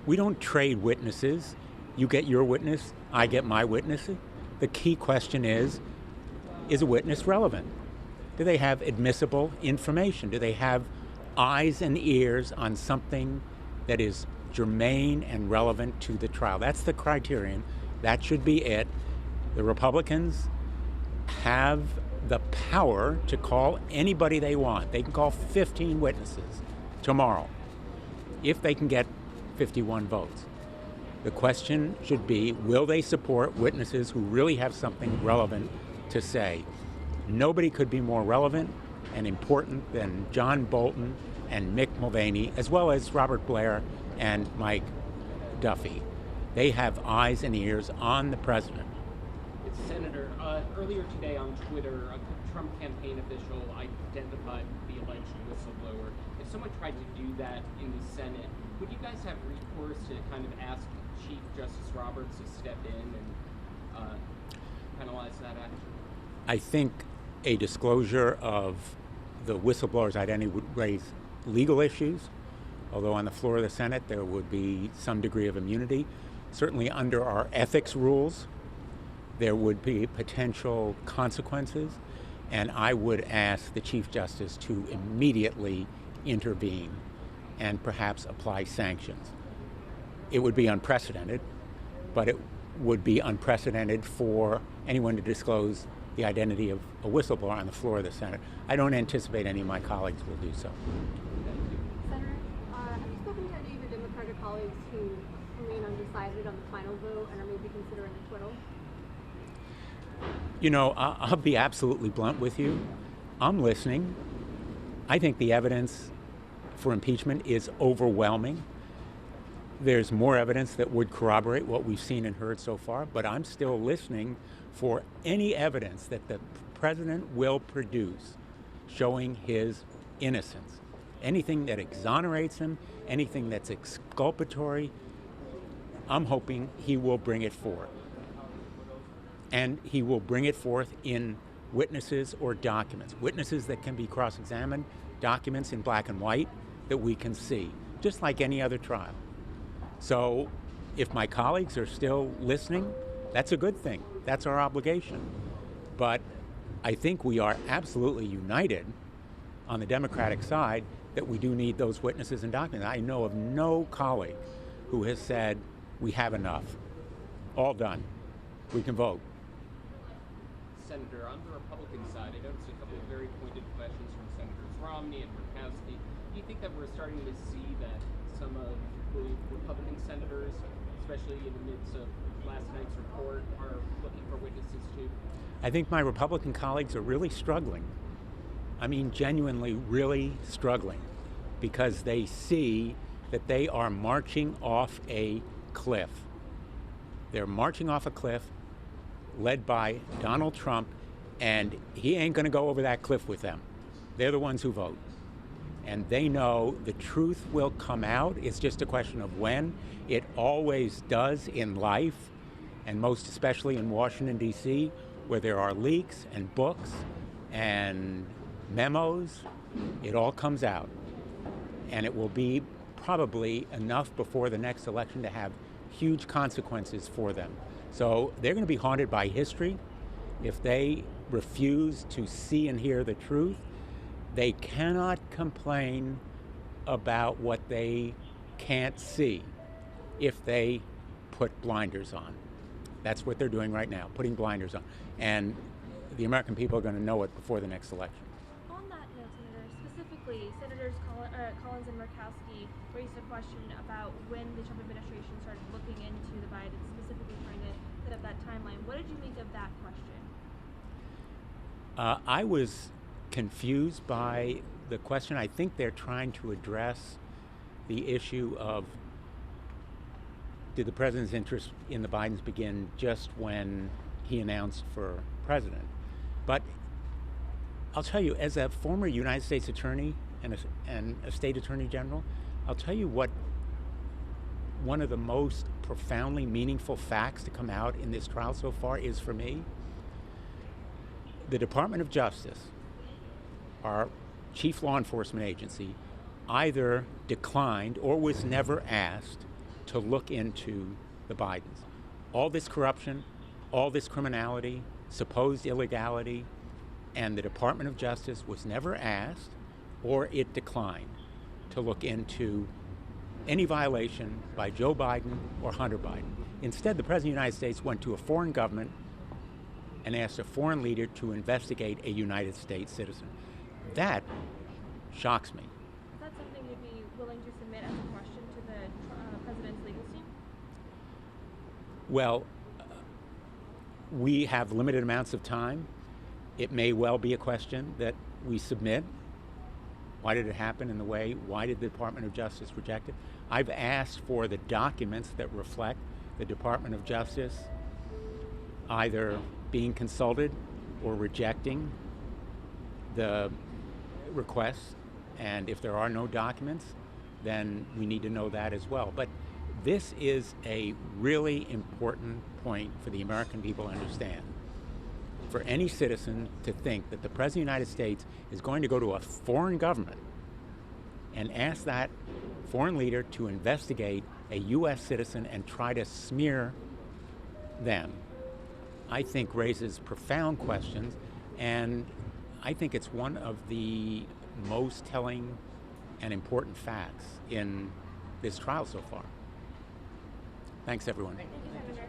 We don't trade witnesses. You get your witness, I get my witness. The key question is a witness relevant? Do they have admissible information? Do they have eyes and ears on something that is germane and relevant to the trial? That's the criterion. That should be it. The Republicans have the power to call anybody they want. They can call 15 witnesses tomorrow if they can get 51 votes. The question should be, will they support witnesses who really have something relevant to say? Nobody could be more relevant and important than John Bolton and Mick Mulvaney, as well as Robert Blair and Mike Duffy. They have eyes and ears on the president. Senator, earlier today on Twitter, a Trump campaign official identified the alleged whistleblower. If someone tried to do that in the Senate, would you guys have recourse to kind of ask Chief Justice Roberts to step in and penalize that action? I think a disclosure of the whistleblower's identity would raise legal issues, although on the floor of the Senate there would be some degree of immunity. Certainly under our ethics rules, there would be potential consequences, and I would ask the Chief Justice to immediately intervene and perhaps apply sanctions. It would be unprecedented, but it would be unprecedented for anyone to disclose the identity of a whistleblower on the floor of the Senate. I don't anticipate any of my colleagues will do so. Senator, have you spoken to any of your Democratic colleagues who remain undecided on the final vote and are maybe considering acquittal? You know, I'll be absolutely blunt with you. I'm listening. I think the evidence for impeachment is overwhelming. There's more evidence that would corroborate what we've seen and heard so far, but I'm still listening for any evidence that the president will produce showing his innocence. Anything that exonerates him, anything that's exculpatory, I'm hoping he will bring it forth. And he will bring it forth in witnesses or documents. Witnesses that can be cross-examined, documents in black and white that we can see, just like any other trial. So if my colleagues are still listening, that's a good thing. That's our obligation. But I think we are absolutely united on the Democratic side that we do need those witnesses and documents. I know of no colleague who has said, we have enough. All done. We can vote. Senator, on the Republican side, I noticed a couple of very pointed questions from Senators Romney and Murkowski. Do you think that we're starting to see that some of the Republican senators, especially in the midst of last night's report, are looking for witnesses too? I think my Republican colleagues are really struggling. I mean, genuinely really struggling, because they see that they are marching off a cliff. They're marching off a cliff led by Donald Trump, and he ain't going to go over that cliff with them. They're the ones who vote. And they know the truth will come out. It's just a question of when. It always does in life, and most especially in Washington, D.C., where there are leaks and books and memos. It all comes out. And it will be probably enough before the next election to have huge consequences for them. So they're going to be haunted by history. If they refuse to see and hear the truth, they cannot complain about what they can't see if they put blinders on. That's what they're doing right now, putting blinders on. And the American people are going to know it before the next election. On that note, Senator, specifically, Senators Collins and Murkowski raised a question about when the Trump administration started looking into the Biden, specifically trying to set up that timeline. What did you make of that question? I was confused by the question. I think they're trying to address the issue of, did the president's interest in the Bidens begin just when he announced for president? But I'll tell you, as a former United States attorney and a state attorney general, I'll tell you what one of the most profoundly meaningful facts to come out in this trial so far is for me. The Department of Justice, our chief law enforcement agency, either declined or was never asked to look into the Bidens. All this corruption, all this criminality, supposed illegality, and the Department of Justice was never asked, or it declined, to look into any violation by Joe Biden or Hunter Biden. Instead, the President of the United States went to a foreign government and asked a foreign leader to investigate a United States citizen. That shocks me. Is that something you'd be willing to submit as a question to the president's legal team? Well, we have limited amounts of time. It may well be a question that we submit. Why did it happen in the way? Why did the Department of Justice reject it? I've asked for the documents that reflect the Department of Justice either being consulted or rejecting the request. And if there are no documents, then we need to know that as well. But this is a really important point for the American people to understand. For any citizen to think that the President of the United States is going to go to a foreign government and ask that foreign leader to investigate a U.S. citizen and try to smear them, I think raises profound questions, and I think it's one of the most telling and important facts in this trial so far. Thanks, everyone. Thank you, Senator.